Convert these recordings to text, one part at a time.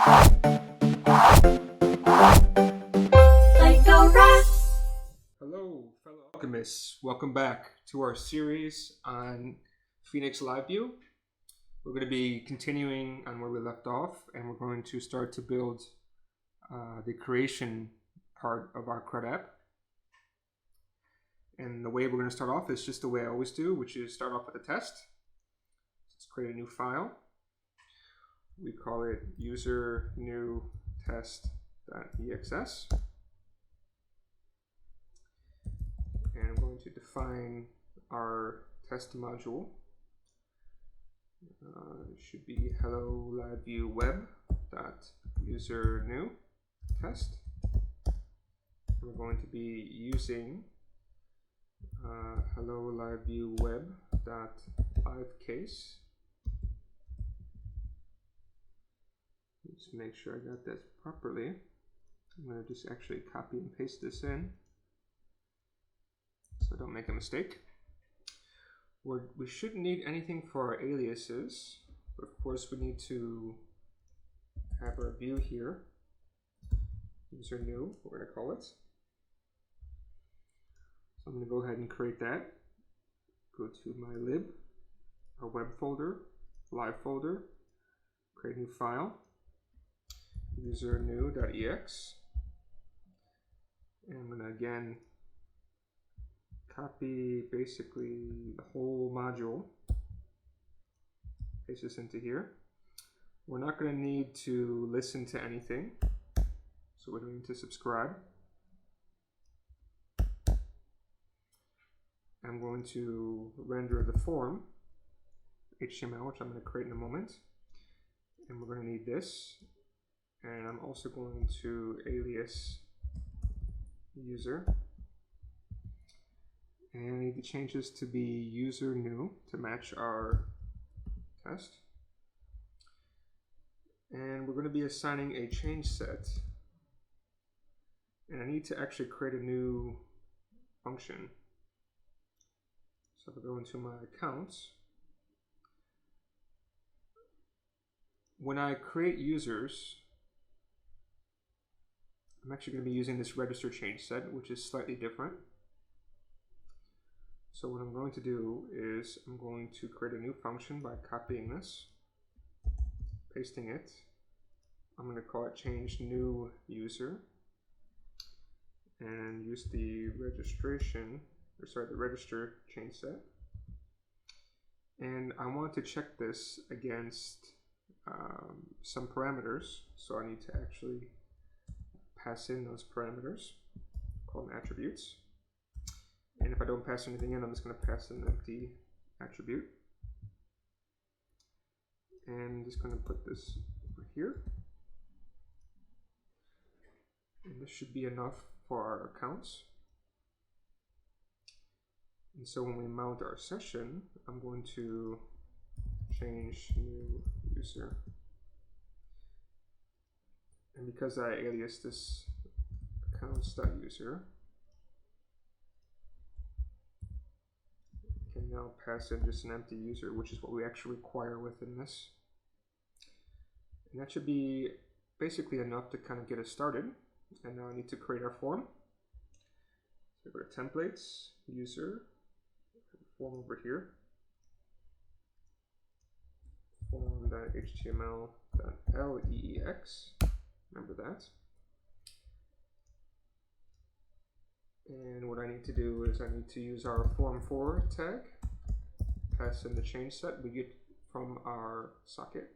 Hello, fellow alchemists. Welcome back to our series on Phoenix LiveView. We're going to be continuing on where we left off, and we're going to start to build the creation part of our CRUD app. And the way we're going to start off is just the way I always do, which is start off with a test. Let's create a new file. We call it user new test.exs. And I'm going to define our test module. It should be hello LiveView web.user new test. We're going to be using hello LiveView web.liveCase. Just make sure I got that properly. I'm going to just actually copy and paste this in so I don't make a mistake. We shouldn't need anything for our aliases, but of course we need to have our view here. User new, we're going to call it. So I'm going to go ahead and create that. Go to my lib, our web folder, live folder, create a new file, user new.ex. And I'm going to again copy basically the whole module, paste this into here. We're not going to need to listen to anything, so we're going to subscribe. I'm going to render the form, HTML, which I'm going to create in a moment. And we're going to need this. And I'm also going to alias user. And I need to change this to be user new to match our test. And we're going to be assigning a change set. And I need to actually create a new function. So if I go into my accounts, when I create users, I'm actually going to be using this register change set, which is slightly different. So what I'm going to do is I'm going to create a new function by copying this, pasting it. I'm going to call it change new user and use the register change set. And I want to check this against some parameters. So I need to actually pass in those parameters, call them attributes. And if I don't pass anything in, I'm just going to pass in an empty attribute. And I'm just going to put this over here. And this should be enough for our accounts. And so when we mount our session, I'm going to change new user. And because I alias this accounts.user, I can now pass in just an empty user, which is what we actually require within this. And that should be basically enough to kind of get us started. And now I need to create our form. So go to templates, user, form over here, form.html.leex, remember that. And what I need to do is I need to use our form4 tag, pass in the change set we get from our socket.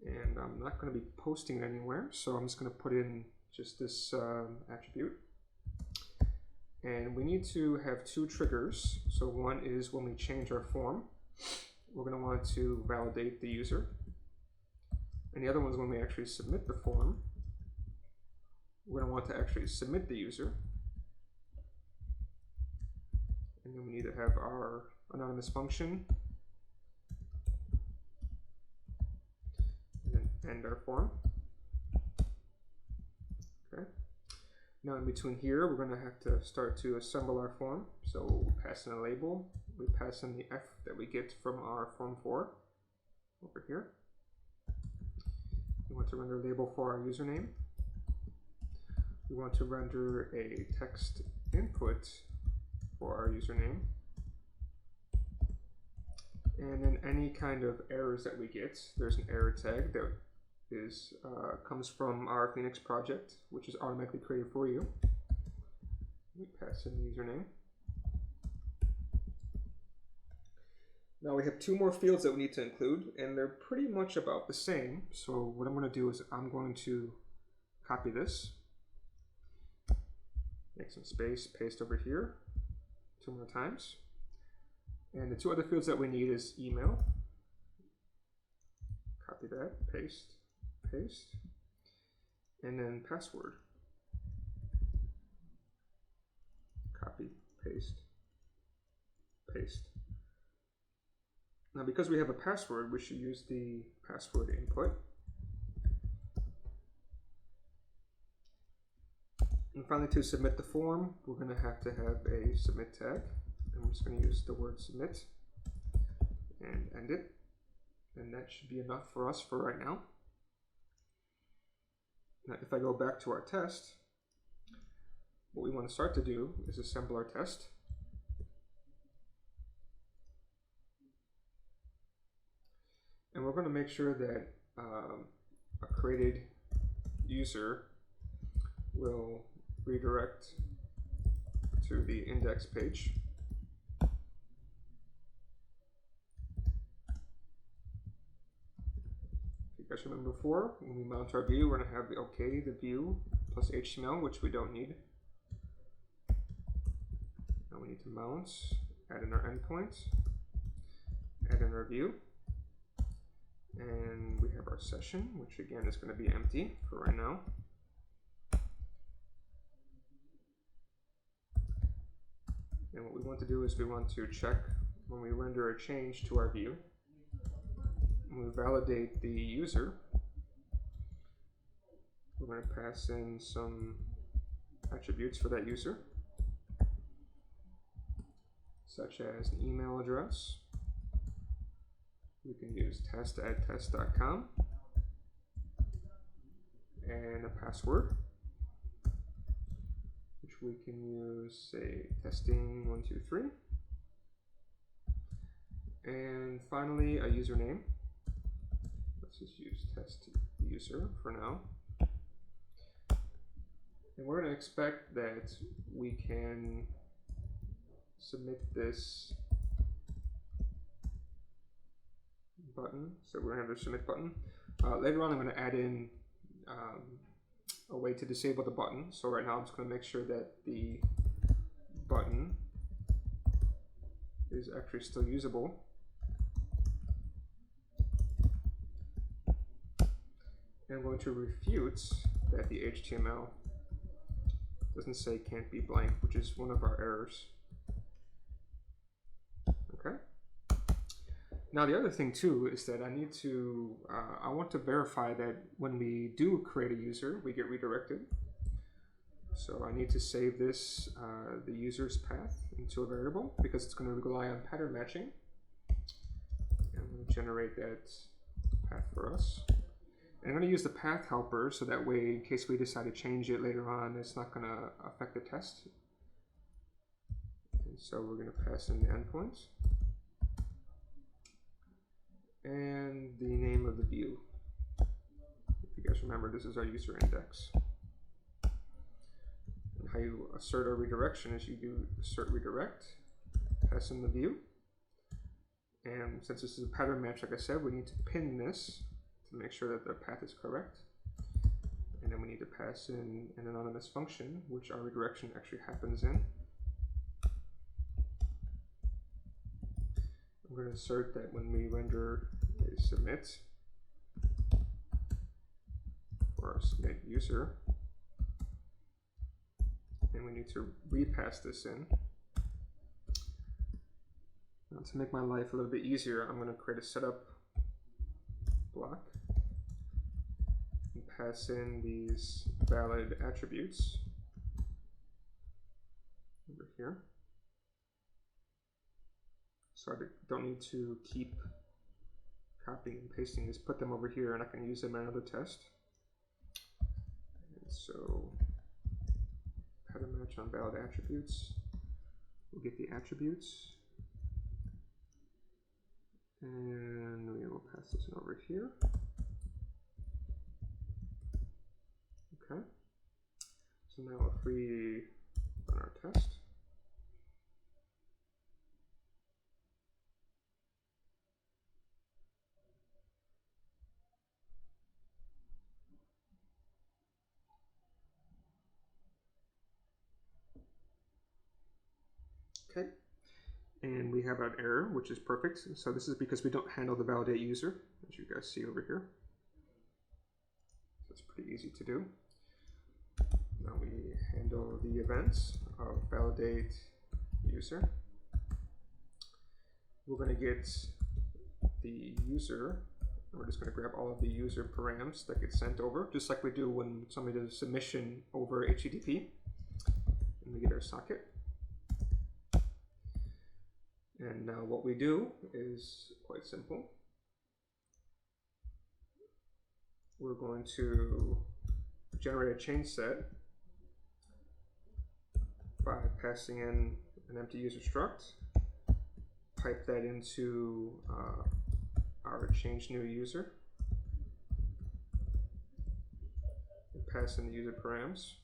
And I'm not going to be posting it anywhere, so I'm just going to put in just this attribute. And we need to have two triggers. So one is when we change our form, we're going to want to validate the user. And the other one is when we actually submit the form, we're going to want to actually submit the user. And then we need to have our anonymous function and then end our form. Okay. Now in between here, we're going to have to start to assemble our form. So we'll pass in a label. We pass in the F that we get from our form4 over here. to render a label for our username. We want to render a text input for our username. And then any kind of errors that we get, there's an error tag that is comes from our Phoenix project, which is automatically created for you. We pass in the username. Now we have two more fields that we need to include, and they're pretty much about the same. So what I'm going to do is I'm going to copy this, make some space, paste over here 2 more times. And the two other fields that we need is email. Copy that, paste, paste, and then password. Copy, paste, paste. Now because we have a password, we should use the password input. And finally, to submit the form, we're going to have a submit tag. And we're just going to use the word submit and end it. And that should be enough for us for right now. Now if I go back to our test, what we want to start to do is assemble our test. And we're going to make sure that a created user will redirect to the index page. If you guys remember before, when we mount our view, we're going to have the view plus HTML, which we don't need. Now we need to mount, add in our endpoint, add in our view. And we have our session, which again is going to be empty for right now. And what we want to do is we want to check when we render a change to our view. When we validate the user, we're going to pass in some attributes for that user, such as an email address. We can use test@test.com and a password, which we can use, say, testing123. And finally, a username. Let's just use test user for now. And we're going to expect that we can submit this button. So we're going to have the submit button. Later on, I'm going to add in a way to disable the button. So right now, I'm just going to make sure that the button is actually still usable. And I'm going to refute that the HTML doesn't say can't be blank, which is one of our errors. Okay. Now the other thing too is that I need to, I want to verify that when we do create a user, we get redirected. So I need to save this, the user's path into a variable because it's going to rely on pattern matching. And I'm going to generate that path for us. And I'm going to use the path helper so that way, in case we decide to change it later on, it's not going to affect the test. And so we're going to pass in the endpoint and the name of the view. If you guys remember, this is our user index. And how you assert a redirection is you do assert redirect, pass in the view. And since this is a pattern match, like I said, we need to pin this to make sure that the path is correct. And then we need to pass in an anonymous function, which our redirection actually happens in. I'm going to assert that when we render a submit for our submit user, and we need to repass this in. Now, to make my life a little bit easier, I'm going to create a setup block and pass in these valid attributes over here. So I don't need to keep copying and pasting, just put them over here and I can use them in another test. So pattern match on valid attributes. We'll get the attributes. And we will pass this one over here. Okay. So now if we run our test, okay, and we have an error, which is perfect. So this is because we don't handle the validate user, as you guys see over here. So it's pretty easy to do. Now we handle the events of validate user. We're going to get the user. We're just going to grab all of the user params that get sent over, just like we do when somebody does a submission over HTTP. And we get our socket. And now what we do is quite simple. We're going to generate a change set by passing in an empty user struct, pipe that into our change new user, and pass in the user params.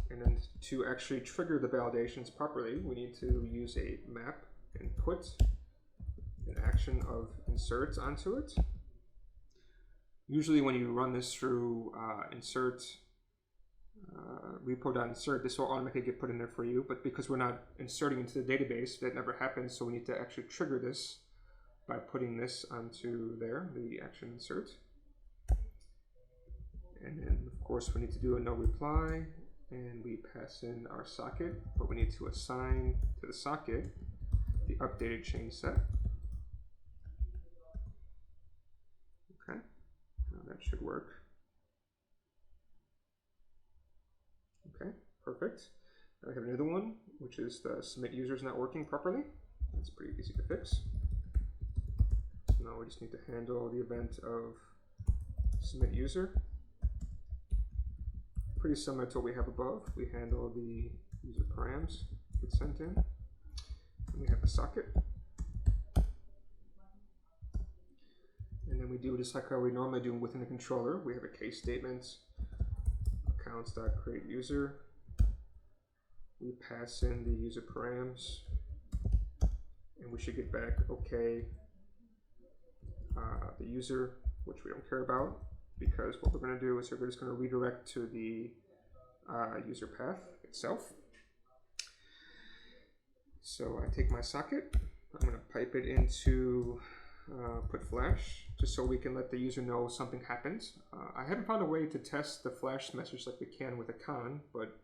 And then to actually trigger the validations properly, we need to use a map and put an action of insert onto it. Usually when you run this through insert repo.insert, this will automatically get put in there for you, but because we're not inserting into the database, that never happens, so we need to actually trigger this by putting this onto there, the action insert. And then of course we need to do a no reply, and we pass in our socket, but we need to assign to the socket the updated change set. Okay, now that should work. Okay, perfect. Now we have another one, which is the submit user is not working properly. That's pretty easy to fix. So now we just need to handle the event of submit user. Pretty similar to what we have above. We handle the user params get sent in. And we have the socket. And then we do just like how we normally do within the controller. We have a case statement, accounts.createUser. We pass in the user params, and we should get back okay the user, which we don't care about, because what we're going to do is we're just going to redirect to the user path itself. So I take my socket, I'm going to pipe it into put flash, just so we can let the user know something happens. I haven't found a way to test the flash message like we can with a con, but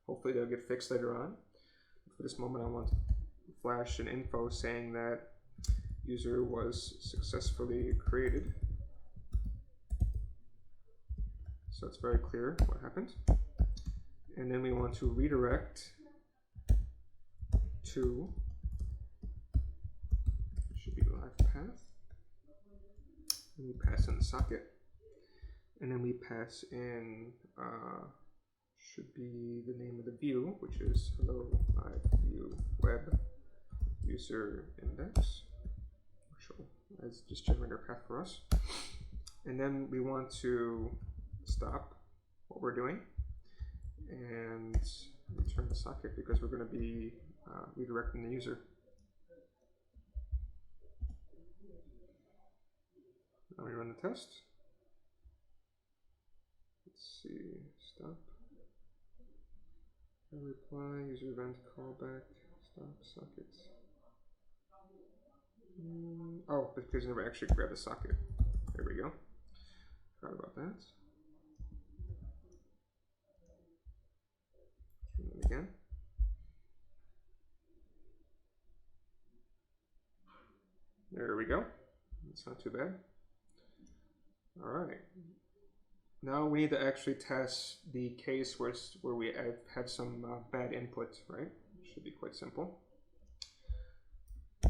hopefully they'll get fixed later on. For this moment I want to flash an info saying that user was successfully created. So it's very clear what happened. And then we want to redirect to, should be live path. And we pass in the socket. And then we pass in, should be the name of the view, which is hello live view web user index, which will just generate our path for us. And then we want to stop what we're doing and return the socket because we're going to be redirecting the user. Now we run the test. Let's see, stop. Reply, user event callback, stop socket. Oh, because I never actually grabbed the socket. There we go. Forgot about that. Try that again. There we go. That's not too bad. All right. Now we need to actually test the case where we have some bad input, right? Should be quite simple.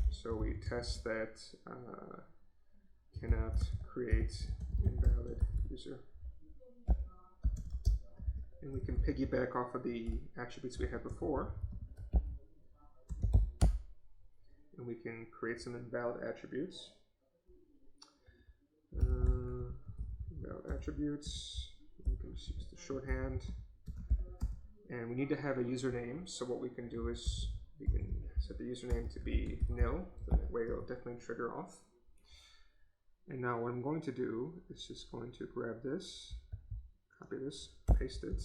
So we test that cannot create invalid user. And we can piggyback off of the attributes we had before. And we can create some invalid attributes. Invalid attributes. We can just use the shorthand. And we need to have a username. So what we can do is we can set the username to be nil. That way it'll definitely trigger off. And now what I'm going to do is just going to grab this, copy this, paste it.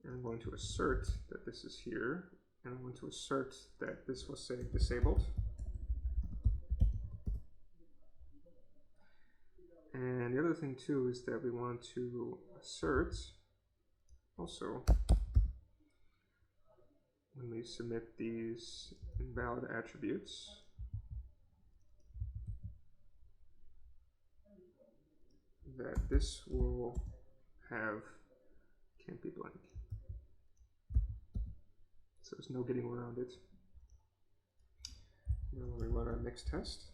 And I'm going to assert that this is here. And I'm going to assert that this was say disabled. And the other thing too is that we want to assert also when we submit these invalid attributes that this will have can't be blank. So there's no getting around it. Now when we run our next test,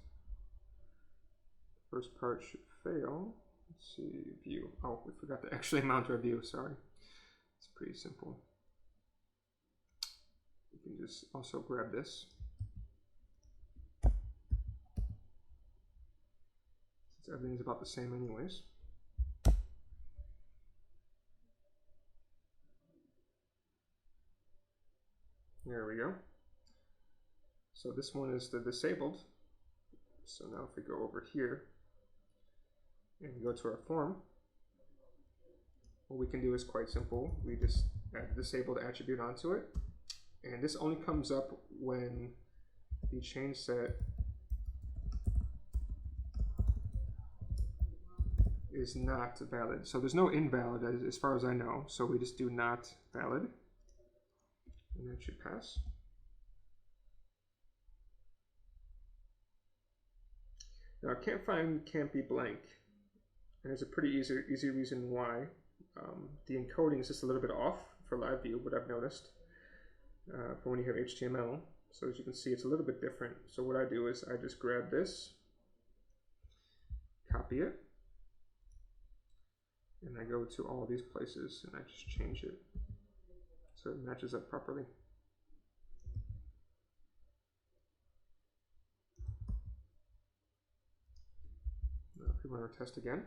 the first part should fail. Let's see, view. Oh, we forgot to actually mount our view, sorry. It's pretty simple. You can just also grab this. Since everything's about the same anyways. There we go. So this one is the disabled. So now if we go over here and go to our form, what we can do is quite simple. We just add the disabled attribute onto it. And this only comes up when the change set is not valid. So there's no invalid as far as I know. So we just do not valid. And that should pass. Now I can't find can't be blank. And there's a pretty easy reason why. The encoding is just a little bit off for LiveView, what I've noticed, for when you have HTML. So as you can see, it's a little bit different. So what I do is I just grab this, copy it, and I go to all these places and I just change it so it matches up properly. Now if we run our test again,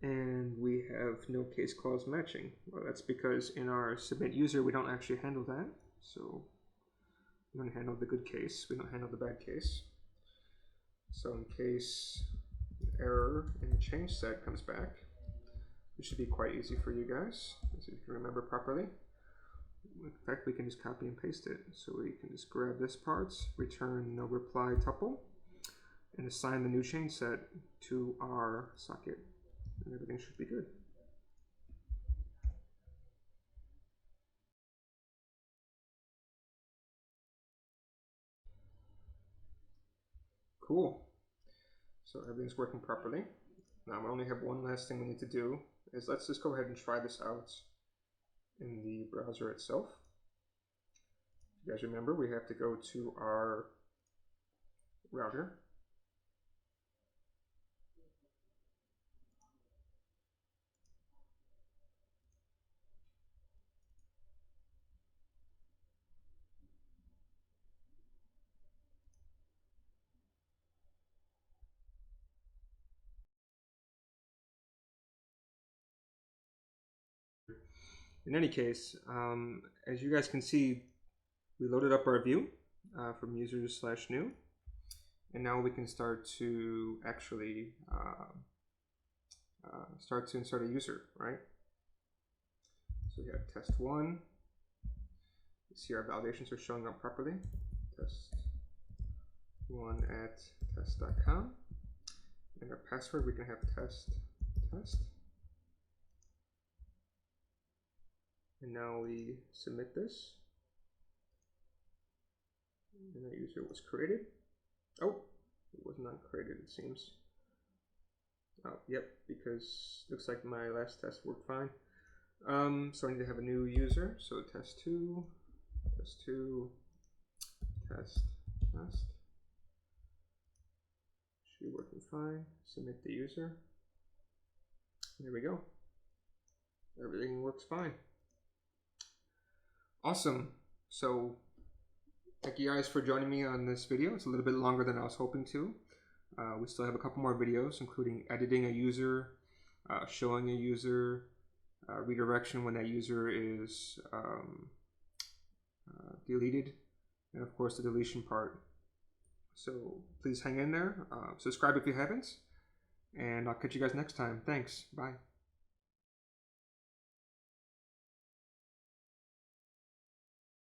and we have no case clause matching. Well, that's because in our submit user we don't actually handle that. So we don't handle the good case, we don't handle the bad case. So in case an error in the change set comes back, it should be quite easy for you guys, as you can remember properly. In fact, we can just copy and paste it. So we can just grab this part, return no reply tuple, and assign the new change set to our socket, and everything should be good. Cool. So everything's working properly. Now we only have one last thing we need to do, is let's just go ahead and try this out in the browser itself. You guys remember, we have to go to our router. In any case, as you guys can see, we loaded up our view from users/new, and now we can start to actually start to insert a user, right? So we have test 1. You see our validations are showing up properly. Test 1 at test.com, and our password we can have test. And now we submit this. And that user was created. Oh, it was not created, it seems. Oh, yep, because looks like my last test worked fine. So I need to have a new user. So test2, test2, test. Should be working fine. Submit the user. There we go. Everything works fine. Awesome. So thank you guys for joining me on this video. It's a little bit longer than I was hoping to. We still have a couple more videos, including editing a user, showing a user, redirection when that user is deleted, and of course the deletion part. So please hang in there, subscribe if you haven't, and I'll catch you guys next time. Thanks. Bye.